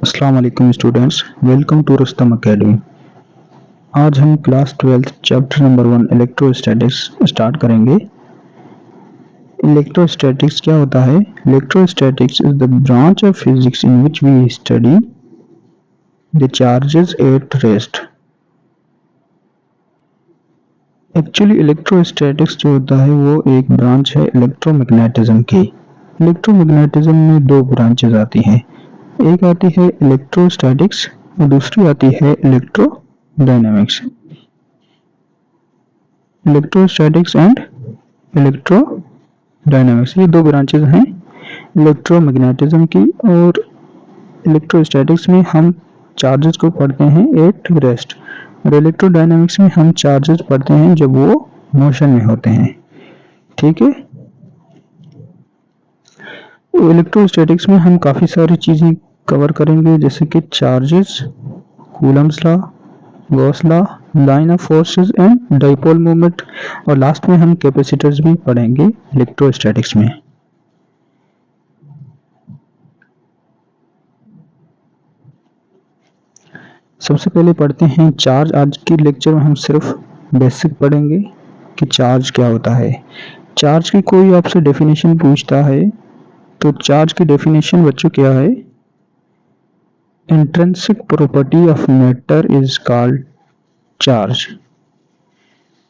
अस्सलाम वालेकुम students, welcome to Rustam academy. आज हम class 12 chapter number 1 electrostatics start करेंगे। इलेक्ट्रोस्टैटिक्स क्या होता है? Electrostatics is the branch of physics in which we study the charges at rest. Actually electrostatics जो होता है वो एक ब्रांच है इलेक्ट्रोमैग्नेटिज्म की। इलेक्ट्रोमैग्नेटिज्म में दो ब्रांचेस आती हैं, एक आती है इलेक्ट्रोस्टैटिक्स और दूसरी आती है इलेक्ट्रोडायनामिक्स। इलेक्ट्रोस्टैटिक्स एंड इलेक्ट्रोडायनामिक्स ये दो ब्रांचेस हैं इलेक्ट्रोमैग्नेटिज्म की। और इलेक्ट्रोस्टैटिक्स में हम चार्जेस को पढ़ते हैं एट रेस्ट और इलेक्ट्रोडायनामिक्स में हम चार्जेस पढ़ते हैं जब वो मोशन में होते हैं। ठीक है, इलेक्ट्रोस्टैटिक्स में हम काफ़ी सारी चीज़ें कवर करेंगे जैसे कि charges, Coulomb's law, Gauss law, line of forces and dipole movement और लास्ट में हम कैपेसिटर्स भी पढ़ेंगे इलेक्ट्रोस्टैटिक्स में। सबसे पहले पढ़ते हैं चार्ज। आज की लेक्चर में हम सिर्फ बेसिक पढ़ेंगे कि चार्ज क्या होता है। चार्ज की कोई आपसे डेफिनेशन पूछता है तो चार्ज की डेफिनेशन बच्चों क्या है? Intrinsic property of matter is called charge.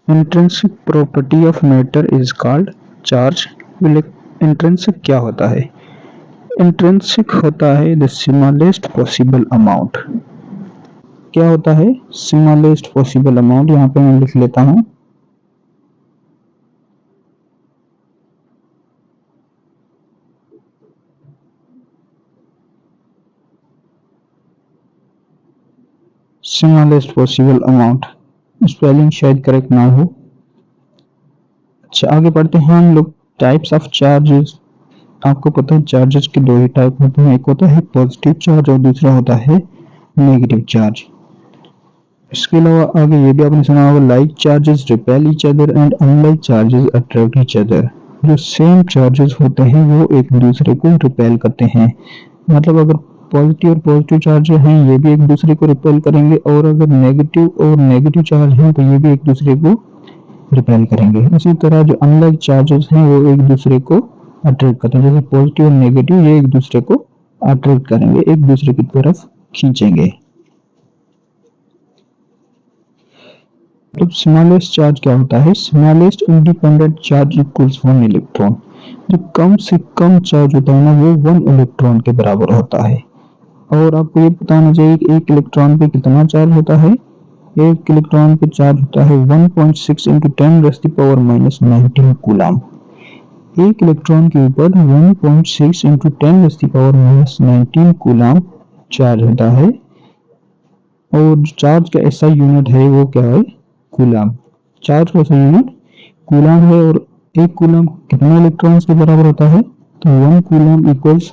Intrinsic property of matter is called charge. Intrinsic क्या होता है? इंट्रिंसिक होता है द स्मॉलेस्ट पॉसिबल अमाउंट। क्या होता है? Smallest possible amount. यहाँ पे मैं लिख लेता हूँ, स्मॉलेस्ट पॉसिबल अमाउंट। स्पेलिंग शायद करेक्ट ना हो। अच्छा, आगे बढ़ते हैं हम लोग टाइप्स ऑफ चार्जेस। आपको पता है चार्जेस के दो ही टाइप होते हैं, एक होता है पॉजिटिव चार्ज और दूसरा होता है नेगेटिव चार्ज। इसके अलावा आगे ये भी आपने सुना होगा like charges repel each other and unlike charges attract each other. जो सेम चार्जेस होते हैं वो एक दूसरे को रिपेल करते हैं। मतलब अगर पॉजिटिव चार्ज हैं ये भी एक दूसरे को रिपेल करेंगे और अगर नेगेटिव चार्ज हैं तो ये भी एक दूसरे को रिपेल करेंगे। इसी तरह जो अनलाइक चार्जेस हैं वो एक दूसरे को अट्रैक्ट करते हैं। जैसे पॉजिटिव और नेगेटिव ये एक दूसरे को अट्रैक्ट करेंगे, एक दूसरे की तरफ खींचेंगे। तो स्मॉलेस्ट चार्ज क्या होता है? Smallest independent charge equals 1 electron. जो कम से कम चार्ज होता है ना वो 1 इलेक्ट्रॉन के बराबर होता है। और आपको ये पता होना चाहिए कि एक इलेक्ट्रॉन पे कितना चार्ज होता है। एक इलेक्ट्रॉन पे चार्ज होता है 1.6 इंटू 10⁻⁻19 कूलम। एक इलेक्ट्रॉन के ऊपर 1.6 इंटू 10⁻⁻19 कूलम चार्ज होता है। और चार्ज का ऐसा यूनिट है वो क्या है? कूलम। चार्ज का ऐसा यूनिट कूलम है। और एक कूलम कितने इलेक्ट्रॉन्स के बराबर होता है? तो 1 coulomb equals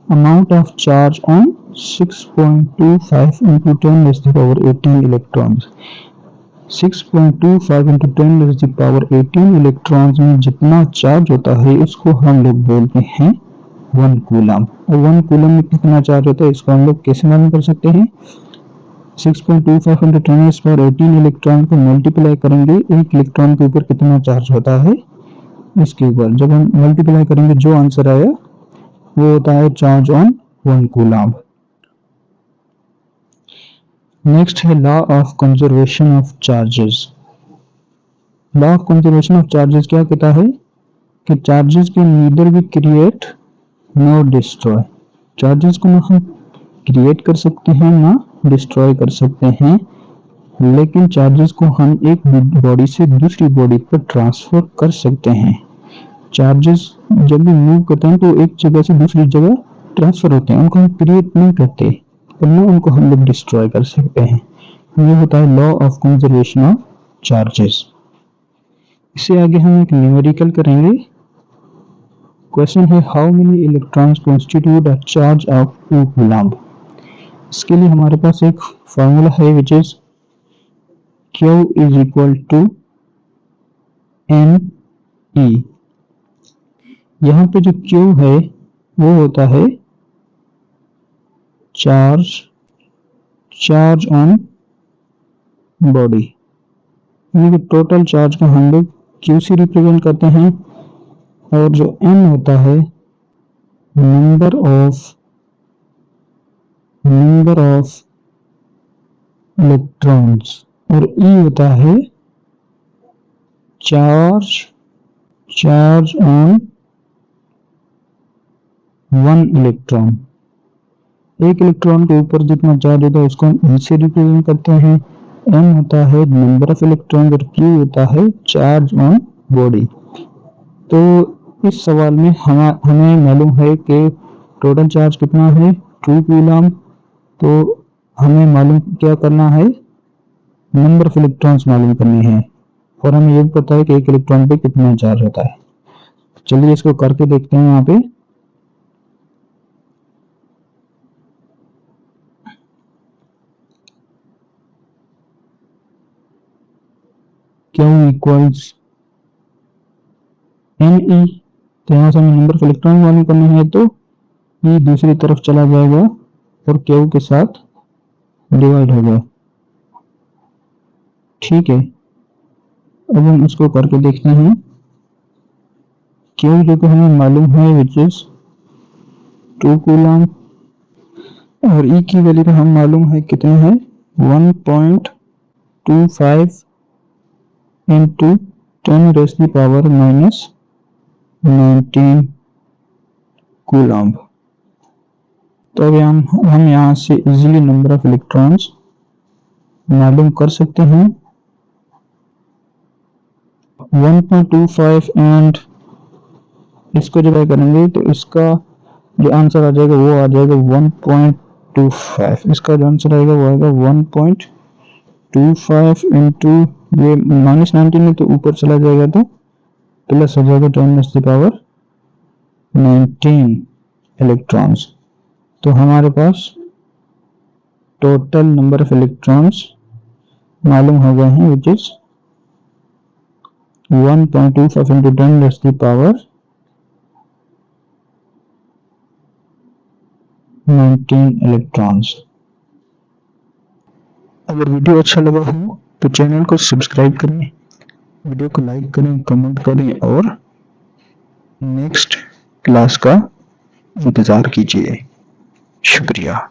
amount of charge on 6.25 into 10⁻18 electrons. 6.25 into 10⁻18 electrons में जितना चार्ज होता है उसको हम लोग बोलते हैं 1 कूलम। और 1 कूलम में कितना चार्ज होता है इसको हम लोग कैसे मालूम कर सकते हैं? 6.25 इंटू 10⁻18 इलेक्ट्रॉन को मल्टीप्लाई करेंगे एक इलेक्ट्रॉन के ऊपर कितना चार्ज होता है इसके ऊपर। जब हम मल्टीप्लाई करेंगे जो आंसर आया वो होता है चार्ज ऑन 1 कूलम। नेक्स्ट है law of conservation of charges. Law of conservation of charges क्या कहता है कि चार्जेस के नीदर भी क्रिएट नॉर डिस्ट्रॉय। चार्जेस को ना हम क्रिएट कर सकते हैं ना डिस्ट्रॉय कर सकते हैं, लेकिन चार्जेस को हम एक बॉडी से दूसरी बॉडी पर ट्रांसफर कर सकते हैं। चार्जेस जब भी मूव करते हैं तो एक जगह से दूसरी जगह ट्रांसफर होते हैं, उनको हम क्रिएट नहीं करते और ना उनको हम लोग डिस्ट्रॉय कर सकते हैं। ये होता है law of conservation of charges. इससे आगे हम एक न्यूमेरिकल करेंगे। क्वेश्चन है how many electrons constitute a charge of 2 coulomb. इसके लिए हमारे पास एक फॉर्मूला है which is Q is equal to NE। यहाँ पे जो Q है वो होता है चार्ज ऑन बॉडी, यानी कि टोटल चार्ज को हम लोग क्यू से रिप्रेजेंट करते हैं, और जो n होता है नंबर ऑफ इलेक्ट्रॉन्स, और E होता है चार्ज ऑन वन इलेक्ट्रॉन। एक इलेक्ट्रॉन के ऊपर जितना चार्ज होता है उसको हम E से रिप्रेजेंट करते हैं। M होता है नंबर ऑफ इलेक्ट्रॉन और Q होता है चार्ज ऑन बॉडी। तो इस सवाल में हमें मालूम है कि टोटल चार्ज कितना है 2 कूलम, तो हमें मालूम क्या करना है, नंबर ऑफ इलेक्ट्रॉन्स मालूम करनी है, और हमें ये भी पता है कि एक इलेक्ट्रॉन पे कितना चार्ज होता है। चलिए इसको करके देखते हैं। यहाँ पे Q इक्वल्स Ne, तो यहाँ से हमें नंबर ऑफ इलेक्ट्रॉन मालूम करना है, तो E दूसरी तरफ चला जाएगा और Q के साथ डिवाइड होगा। ठीक है, अब हम इसको करके देखते हैं। Q जो कि हमें मालूम है विच इज 2 कूलम, और E की वैल्यू तो हम मालूम है कितनी है 1.25 इंटू 10⁻⁻19 कूलम। तो अभी हम यहाँ से इजीली नंबर ऑफ इलेक्ट्रॉन्स मालूम कर सकते हैं। 1.25 एंड इसको जब करेंगे तो इसका जो आंसर आ जाएगा वो आ जाएगा 1.25। इसका जो आंसर आएगा वो आएगा 1.25 इंटू ये -19 में तो ऊपर चला जाएगा तो प्लस हो जाएगा 10⁻19 इलेक्ट्रॉन्स। तो हमारे पास टोटल नंबर ऑफ इलेक्ट्रॉन्स मालूम हो गए हैं विच इज 1.25 इंटू 10⁻19 इलेक्ट्रॉन्स। अगर वीडियो अच्छा लगा हो तो चैनल को सब्सक्राइब करें, वीडियो को लाइक करें, कमेंट करें और नेक्स्ट क्लास का इंतज़ार कीजिए। शुक्रिया।